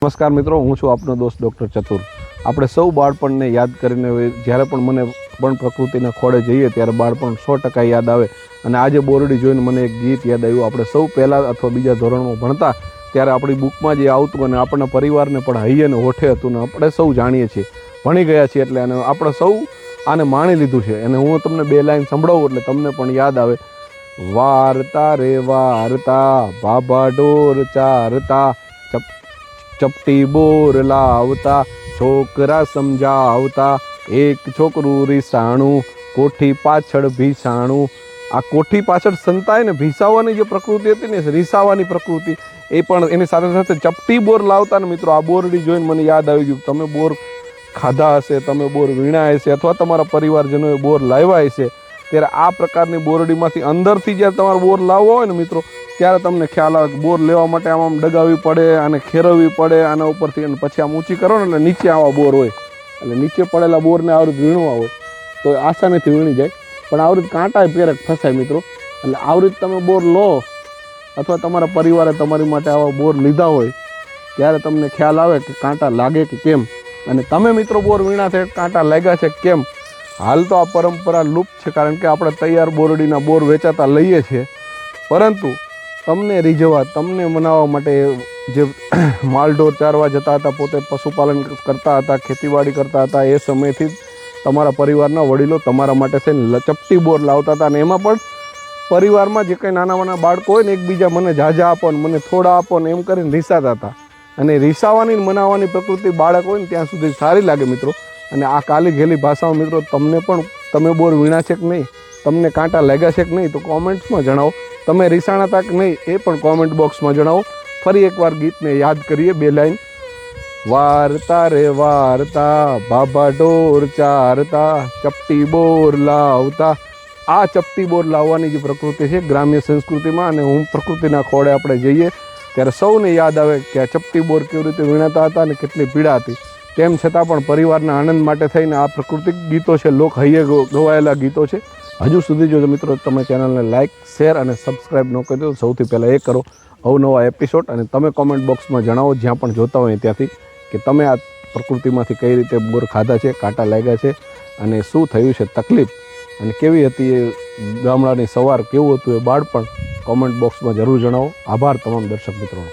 નમસ્કાર મિત્રો, હું છું આપનો દોસ્ત ડૉક્ટર ચતુર। આપણે સૌ બાળપણને યાદ કરીને જ્યારે પણ મને પણ પ્રકૃતિના ખોળે જઈએ ત્યારે બાળપણ 100% યાદ આવે। અને આજે બોરડી જોઈને મને એક ગીત યાદ આવ્યું। આપણે સૌ પહેલાં અથવા બીજા ધોરણમાં ભણતા ત્યારે આપણી બુકમાં જે આવતું અને આપણા પરિવારને પણ હૈયે ને હોઠે હતું ને આપણે સૌ જાણીએ છીએ, ભણી ગયા છીએ એટલે અને આપણે સૌ આને માણી લીધું છે। અને હું તમને 2 લાઈન સંભળાવું એટલે તમને પણ યાદ આવે। વાર્તા રે વાર્તા, બાબા ઢોર ચારતા, ચપટી બોર લાવતા, છોકરા સમજાવતા, એક છોકરું રીસાણું, કોઠી પાછળ ભીસાણું। આ કોઠી પાછળ સંતાય ને ભીસાવાની જે પ્રકૃતિ હતી ને, રીસાવાની પ્રકૃતિ, એ પણ એની સાથે સાથે ચપટી બોર લાવતા ને મિત્રો, આ બોરડી જોઈને મને યાદ આવી ગયું। તમે બોર ખાધા હશે, તમે બોર વીણા હશે અથવા તમારા પરિવારજનોએ બોર લાવ્યા હશે, ત્યારે આ પ્રકારની બોરડીમાંથી અંદરથી જ્યારે તમારે બોર લાવવો હોય ને મિત્રો, ત્યારે તમને ખ્યાલ આવે કે બોર લેવા માટે આમ ડગાવવી પડે અને ખેરવવી પડે આના ઉપરથી, અને પછી આમ ઊંચી કરો ને એટલે નીચે આવા બોર હોય, એટલે નીચે પડેલા બોરને આવી રીતે વીણવા હોય તો આસાનીથી વીણી જાય, પણ આવી રીતે કાંટા પેરેક ફસાય મિત્રો। એટલે આવી રીતે તમે બોર લો અથવા તમારા પરિવારે તમારી માટે આવા બોર લીધા હોય ત્યારે તમને ખ્યાલ આવે કે કાંટા લાગે કે કેમ, અને તમે મિત્રો બોર વીણા છે, કાંટા લાગ્યા છે કેમ। હાલ તો આ પરંપરા લુપ્ત છે, કારણ કે આપણે તૈયાર બોરડીના બોર વેચાતા લઈએ છીએ, પરંતુ તમને રીઝવવા, તમને મનાવવા માટે જે માલઢોર ચારવા જતા હતા, પોતે પશુપાલન કરતા હતા, ખેતીવાડી કરતા હતા, એ સમયથી જ તમારા પરિવારના વડીલો તમારા માટે થઈને ચપટી બોર લાવતા હતા। અને એમાં પણ પરિવારમાં જે કંઈ નાના નાના બાળકો હોય ને, એકબીજા મને ઝાઝા આપો ને મને થોડા આપો ને એમ કરીને રીસાતા હતા। અને રીસાવાની મનાવવાની પ્રકૃતિ બાળક હોય ને ત્યાં સુધી સારી લાગે મિત્રો। અને આ કાલી ઘેલી ભાષામાં મિત્રો તમને પણ, તમે બોર વીણા છે કે નહીં, તમને કાંટા લાગ્યા છે કે નહીં, તો કોમેન્ટ્સમાં જણાવો। તમે રીસાણા હતા કે નહીં એ પણ કોમેન્ટ બોક્સમાં જણાવો। ફરી એકવાર ગીતને યાદ કરીએ, 2 લાઈન। વાર્તા રે વાર્તા, બાબા ઢોર ચારતા, ચપટી બોર લાવતા। આ ચપટી બોર લાવવાની જે પ્રકૃતિ છે ગ્રામ્ય સંસ્કૃતિમાં, અને હું પ્રકૃતિના ખોળે આપણે જઈએ ત્યારે સૌને યાદ આવે કે આ ચપટી બોર કેવી રીતે વીણાતા હતા અને કેટલી પીડા હતી। તેમ છતાં પણ પરિવારના આનંદ માટે થઈને આ પ્રાકૃતિક ગીતો છે, લોક હૈયે ગવાયેલા ગીતો છે। હજુ સુધી જો મિત્રો તમે ચેનલને લાઇક, શેર અને સબસ્ક્રાઈબ ન કરી દો, સૌથી પહેલાં એ કરો। અવનવા એપિસોડ અને તમે કોમેન્ટ બોક્સમાં જણાવો જ્યાં પણ જોતા હોય ત્યાંથી, કે તમે આ પ્રકૃતિમાંથી કઈ રીતે બોર ખાધા છે, કાંટા લાગ્યા છે, અને શું થયું છે તકલીફ, અને કેવી હતી એ ગામડાની સવાર, કેવું હતું એ બાળપણ, કોમેન્ટ બોક્સમાં જરૂર જણાવો। આભાર તમામ દર્શક મિત્રોનો।